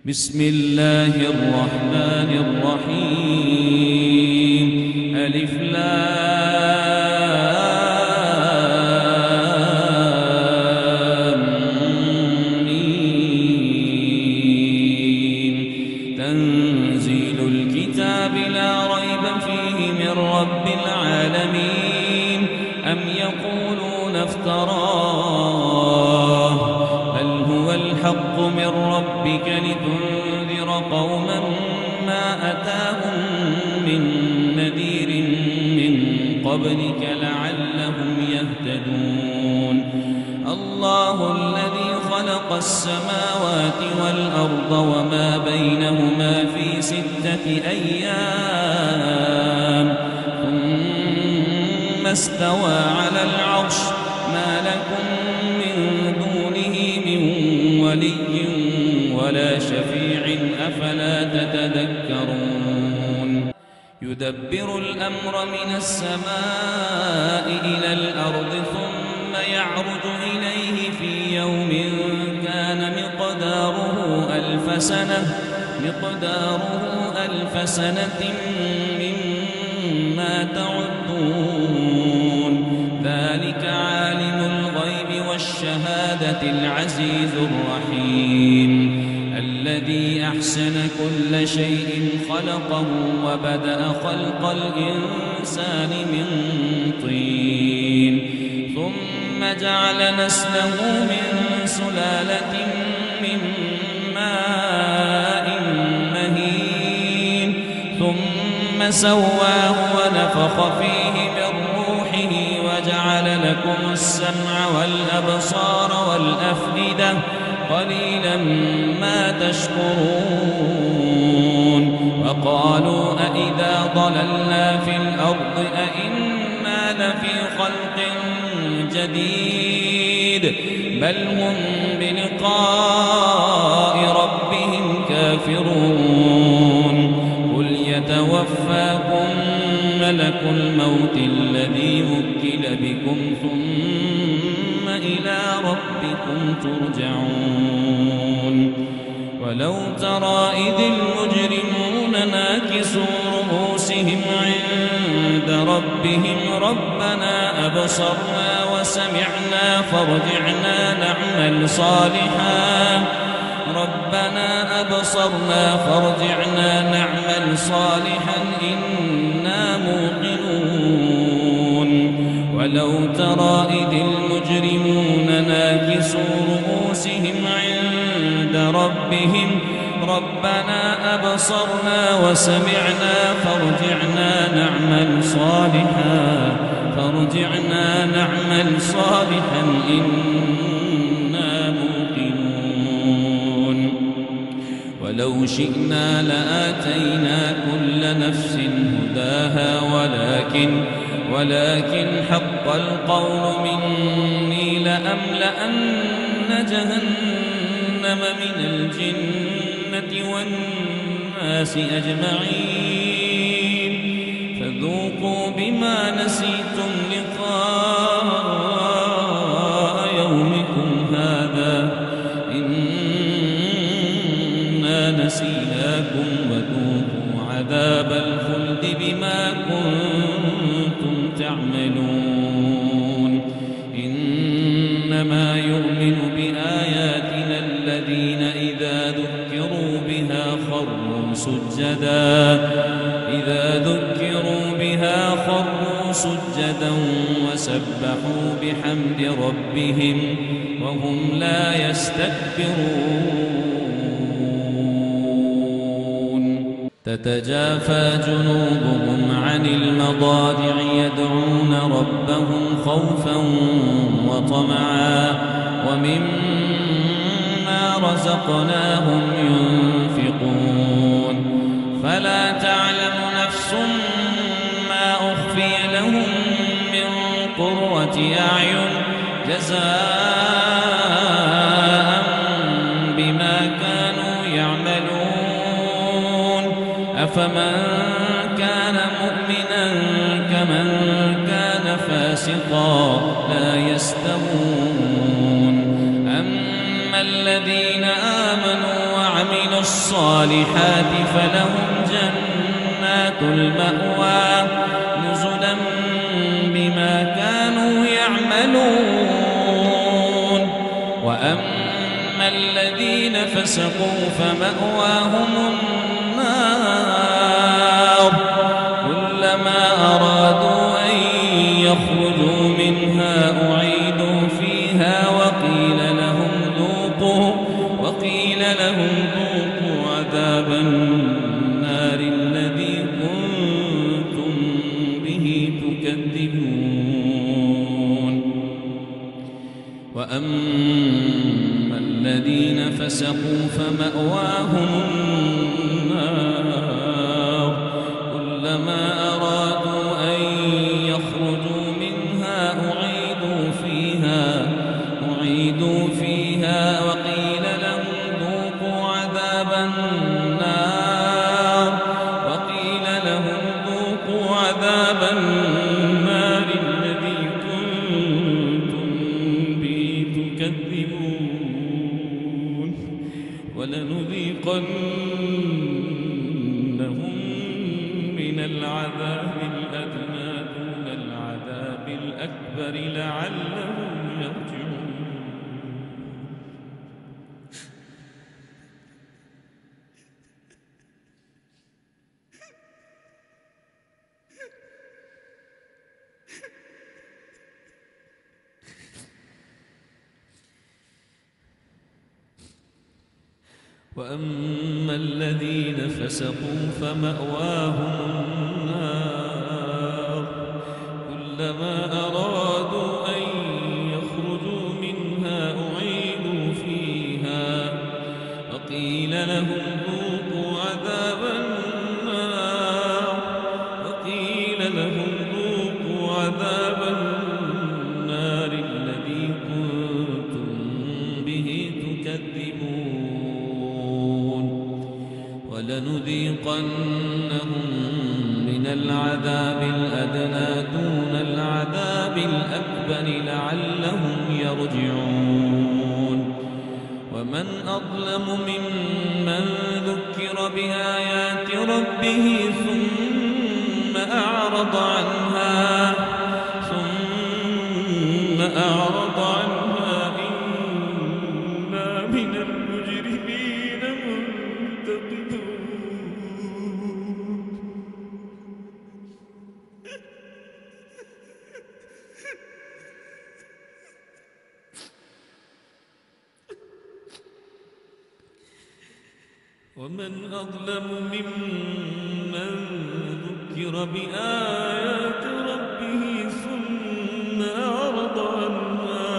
بسم الله الرحمن الرحيم. ألف لام ميم. تنزيل الكتاب لا ريب فيه من رب العالمين. أم يقولون افتراه بل هو الحق من ربك لتنذر قوما ما أتاهم من نذير من قبلك لعلهم يهتدون. الله الذي خلق السماوات والأرض وما بينهما في 6 أيام ثم استوى على العرش. ما لكم من دونه من ولي ولا شفيع أفلا تتذكرون. يدبر الأمر من السماء إلى الأرض ثم يعرج إليه في يوم كان مقداره ألف سنة مما تعدون. ذلك عالم الغيب والشهادة العزيز الرحيم الذي أحسن كل شيء خلقه وبدأ خلق الإنسان من طين ثم جعل نسله من سلالة من ماء مهين ثم سواه ونفخ فيه من روحه وجعل لكم السمع والأبصار والأفئدة قليلا ما تشكرون. وقالوا أإذا ضللنا في الأرض أإنا لفي خلق جديد بل هم بلقاء ربهم كافرون. قل يتوفاكم ملك الموت الذي وكل بكم ثم إلى ربكم ترجعون. ولو ترى إذ المجرمون ناكسوا رؤوسهم عند ربهم ربنا أبصرنا وسمعنا فارجعنا نعمل صالحا إنا موقنون. ولو ترى إذ المجرمون ناكسوا رؤوسهم عند ربهم ربنا أبصرنا وسمعنا فارجعنا نعمل صالحا إنا موقنون. ولو شئنا لآتينا كل نفس هداها ولكن حق القول مني لأملأن جهنم من الجنة والناس أجمعين. فذوقوا بما نسيتم لقاء يومكم هذا إنا نسيناكم وذوقوا عذاب الخلد بما كنتم تعملون. إنما يؤمن بآياتنا الذين إذا ذكروا بها خروا سجدا وسبحوا بحمد ربهم وهم لا يستكبرون. تتجافى جنوبهم عن المضاجع يدعون ربهم خوفا وطمعا ومما رزقناهم ينفقون. فلا تعلم نفس ما أخفي لهم من قرة أعين جزاء بما كانوا يعملون. أفمن كان مؤمنا كمن كان فاسقا لا يستوون. أما الذين آمنوا وعملوا وعملوا الصالحات فلهم جنات المأوى نزلا بما كانوا يعملون. وأما الذين فسقوا فمأواهم النار كلما أرادوا أن يخرجوا منها أعيدوا فيها وقيل لهم ذوقوا عذاب النار الذي كنتم به تكذبون. وأما الذين فسقوا فمأواهم النار كلما أرادوا أن يخرجوا منها أعيدوا فيها وقيل لهم ذوقوا عذاب النار الذي كنتم به تكذبون. ولنذيقنهم من العذاب الأدنى دون العذاب الأكبر لعلهم يرجعون. وأما الذين فسقوا فمأواهم النار كلما أرادوا أن يخرجوا منها أعيدوا فيها وقيل لهم ذوقوا عذاب النار الذي كنتم به تكذبون. ولنذيقنهم من العذاب الأدنى دون العذاب الأكبر لعلهم يرجعون. ومن أظلم ممن ذكر بآيات ربه ثم أعرض عنها إنا من المجرمين منتقمون. ومن أظلم ممن ذكر بآيات ربه ثم أعرض عنها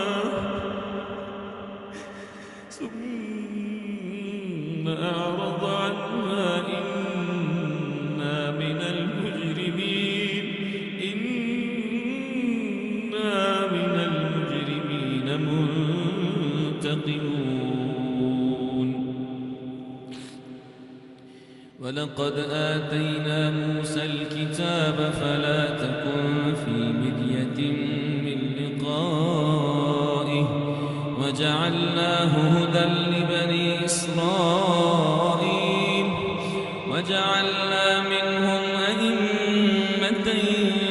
إنا من المجرمين منتقمون. ولقد آتينا موسى الكتاب فلا تكن في مرية من لقائه وجعلناه هدى لبني إسرائيل وجعلنا منهم أئمة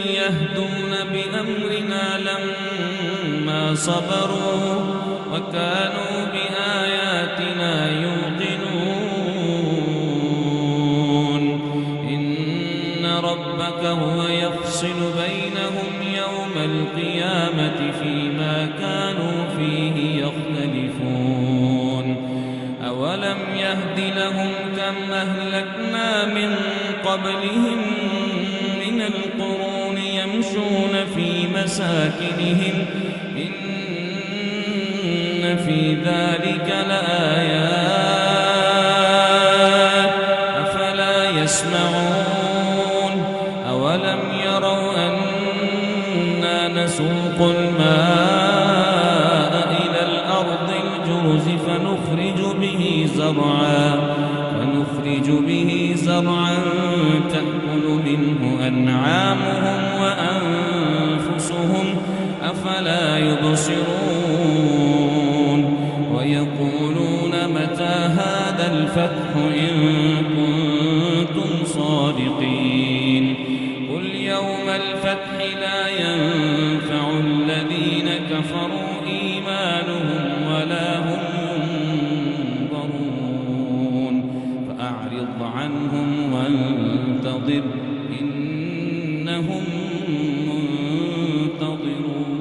يهدون بأمرنا لما صبروا وكانوا بآياتنا يوقنون. إن ربك هو يفصل بينهم يوم القيامة فيما كانوا فيه يختلفون. أولم يهد لهم كم أهلكنا من قبلهم من القرون يمشون في مساكنهم إن في ذلك لآيات أفلا يسمعون. أولم يروا أنا نسوق الماء إلى الأرض الجرز فنخرج به زرعا تأكل منه أنعامهم وأنفسهم أفلا يبصرون. ويقولون متى متى هذا الفتح إن كنتم صادقين قل يوم الفتح لا ينفع الذين كفروا إيمانهم ولا هم ينظرون فأعرض عنهم وانتظر إنهم منتظرون.